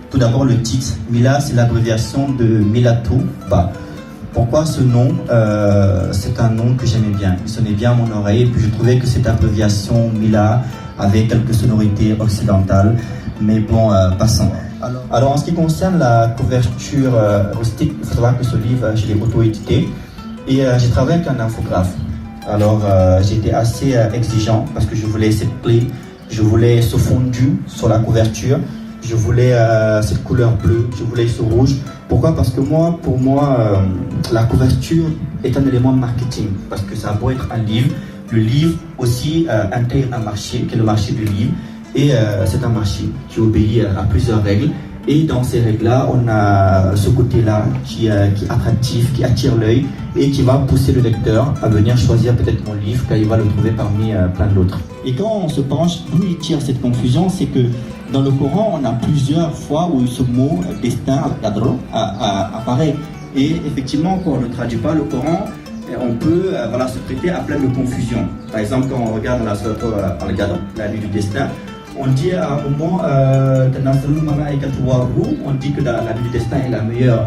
Tout d'abord, le titre. Mila, c'est l'abréviation de Milato Ba. Pourquoi ce nom? C'est un nom que j'aimais bien. Il sonnait bien à mon oreille. Et puis je trouvais que cette abréviation Mila avait quelques sonorités occidentales. Mais bon, passons. Alors, en ce qui concerne la couverture rustique, il faut savoir que ce livre, je l'ai auto-édité. Et j'ai travaillé avec un infographe. Alors, j'étais assez exigeant parce que je voulais cette clé, je voulais ce fondu sur la couverture, je voulais cette couleur bleue, je voulais ce rouge. Pourquoi? Parce que pour moi, la couverture est un élément de marketing. Parce que ça doit être un livre. Le livre aussi intègre un marché, qui est le marché du livre. Et c'est un marché qui obéit à plusieurs règles. Et dans ces règles-là, on a ce côté-là qui est attractif, qui attire l'œil et qui va pousser le lecteur à venir choisir peut-être mon livre car il va le trouver parmi plein d'autres. Et quand on se penche, d'où il tire cette confusion, c'est que dans le Coran, on a plusieurs fois où ce mot destin apparaît. Et effectivement, quand on ne traduit pas le Coran, on peut se prêter à plein de confusions. Par exemple, quand on regarde dans la sourate Al-Qadr, la nuit du destin, on dit à un moment, on dit que la nuit du destin est la meilleure,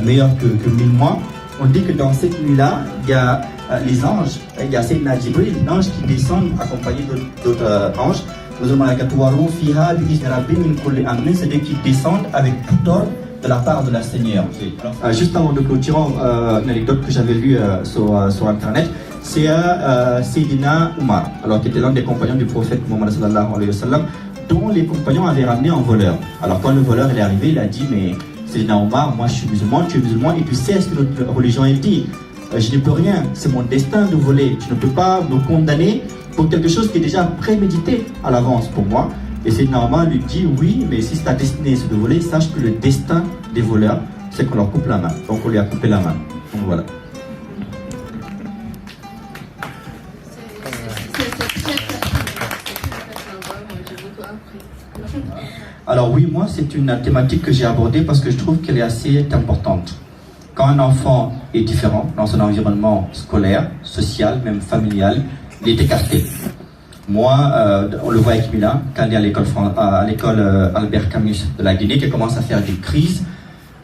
meilleure que 1000 mois. On dit que dans cette nuit-là, il y a les anges, il y a Sayyidina Jibril, l'ange qui descend accompagné d'autres anges. C'est-à-dire qu'ils descendent avec tout ordre de la part de la Seigneur. Juste avant de clôturer, une anecdote que j'avais lue sur Internet, c'est Sayyidina Omar, alors qui était l'un des compagnons du prophète Mohammed sallallahu alayhi wa sallam, dont les compagnons avaient ramené un voleur. Alors quand le voleur est arrivé, il a dit, mais Sayyidina Omar, moi je suis musulman, tu es musulman, et tu sais ce que notre religion est dit. Je ne peux rien, c'est mon destin de voler. Tu ne peux pas me condamner pour quelque chose qui est déjà prémédité à l'avance pour moi. Et Sayyidina Omar lui dit, oui, mais si ta destinée c'est de voler, sache que le destin des voleurs, c'est qu'on leur coupe la main. Donc on lui a coupé la main. Donc voilà. Alors oui, moi c'est une thématique que j'ai abordée parce que je trouve qu'elle est assez importante. Quand un enfant est différent dans son environnement scolaire, social, même familial, il est écarté. Moi, on le voit avec Mila, quand il est à l'école Albert Camus de la Guinée, qui commence à faire des crises,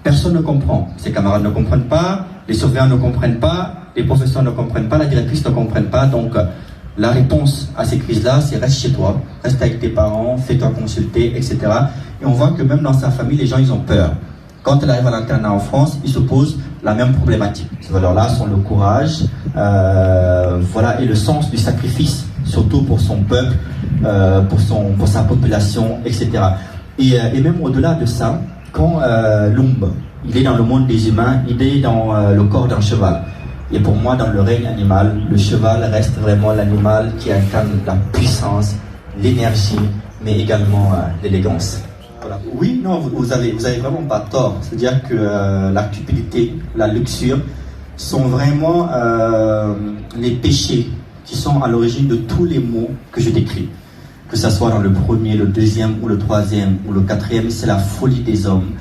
personne ne comprend. Ses camarades ne comprennent pas, les surveillants ne comprennent pas, les professeurs ne comprennent pas, la directrice ne comprenne pas. Donc, la réponse à ces crises-là, c'est reste chez toi, reste avec tes parents, fais-toi consulter, etc. Et on voit que même dans sa famille, les gens, ils ont peur. Quand elle arrive à l'internat en France, ils se posent la même problématique. Ces valeurs-là sont le courage, et le sens du sacrifice, surtout pour son peuple, pour sa population, etc. Et même au-delà de ça, quand l'Umb, il est dans le monde des humains, il est dans le corps d'un cheval. Et pour moi, dans le règne animal, le cheval reste vraiment l'animal qui incarne la puissance, l'énergie, mais également l'élégance. Voilà. Oui, non, vous avez vraiment pas tort. C'est-à-dire que la cupidité, la luxure sont vraiment les péchés qui sont à l'origine de tous les maux que je décris. Que ce soit dans le premier, le deuxième, ou le troisième, ou le quatrième, c'est la folie des hommes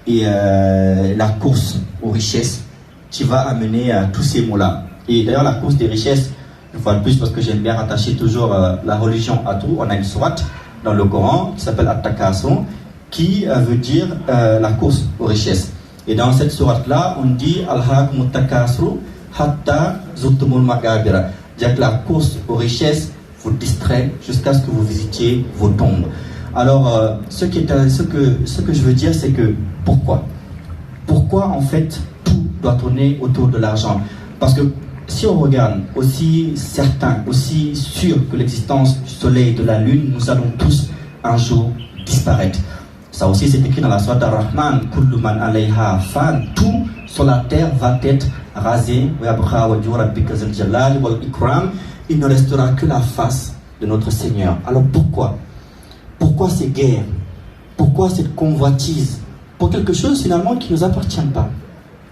et la course aux richesses qui va amener tous ces mots-là. Et d'ailleurs, la course des richesses, une fois de plus, parce que j'aime bien rattacher toujours la religion à tout, on a une sourate dans le Coran qui s'appelle At-Takasur, qui veut dire la course aux richesses. Et dans cette sourate-là, on dit Al-Haakumut Takasur hatta zurtumul maqabira. C'est-à-dire que la course aux richesses vous distrait jusqu'à ce que vous visitiez vos tombes. Alors, ce que je veux dire, c'est que pourquoi en fait tout doit tourner autour de l'argent? Parce que si on regarde, aussi certain, aussi sûr que l'existence du soleil et de la lune, nous allons tous un jour disparaître. Ça aussi c'est écrit dans la sourate Ar-Rahman, Kullu man alayha fan, tout sur la terre va être rasé, il ne restera que la face de notre Seigneur. Alors pourquoi ces guerres? Pourquoi cette convoitise? Pour quelque chose finalement qui ne nous appartient pas.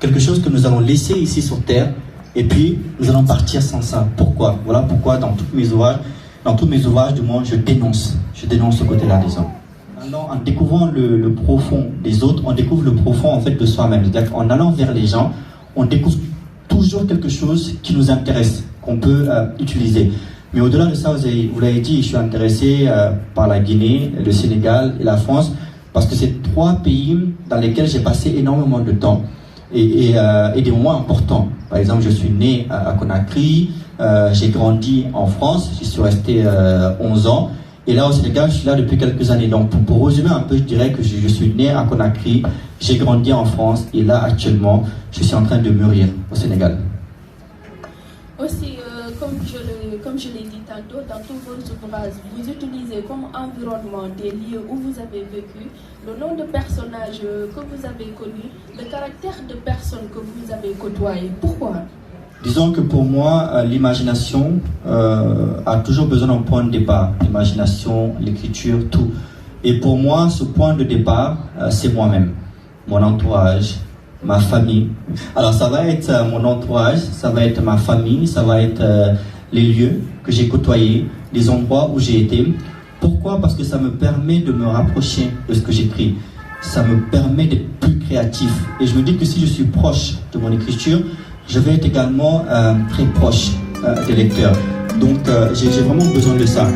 Quelque chose que nous allons laisser ici sur terre et puis nous allons partir sans ça. Pourquoi? Voilà pourquoi dans tous mes ouvrages du monde, je dénonce ce côté-là des hommes. Alors, en découvrant le profond des autres, on découvre le profond en fait de soi-même. C'est-à-dire qu'en allant vers les gens, on découvre toujours quelque chose qui nous intéresse, qu'on peut utiliser. Mais au-delà de ça, vous l'avez dit, je suis intéressé par la Guinée, le Sénégal et la France parce que c'est 3 pays dans lesquels j'ai passé énormément de temps et des moments importants. Par exemple, je suis né à Conakry, j'ai grandi en France, j'y suis resté 11 ans. Et là au Sénégal, je suis là depuis quelques années. Donc pour résumer un peu, je dirais que je suis né à Conakry, j'ai grandi en France et là actuellement, je suis en train de mûrir au Sénégal. Aussi, comme je l'ai dit tantôt, dans tous vos ouvrages, vous utilisez comme environnement des lieux où vous avez vécu, le nom de personnages que vous avez connus, le caractère de personnes que vous avez côtoyées. Pourquoi? Disons que pour moi, l'imagination a toujours besoin d'un point de départ. L'imagination, l'écriture, tout. Et pour moi, ce point de départ, c'est moi-même, mon entourage, ma famille. Alors ça va être mon entourage, ça va être ma famille, ça va être les lieux que j'ai côtoyés, les endroits où j'ai été. Pourquoi? Parce que ça me permet de me rapprocher de ce que j'écris. Ça me permet d'être plus créatif. Et je me dis que si je suis proche de mon écriture, je vais être également très proche des lecteurs. Donc j'ai vraiment besoin de ça.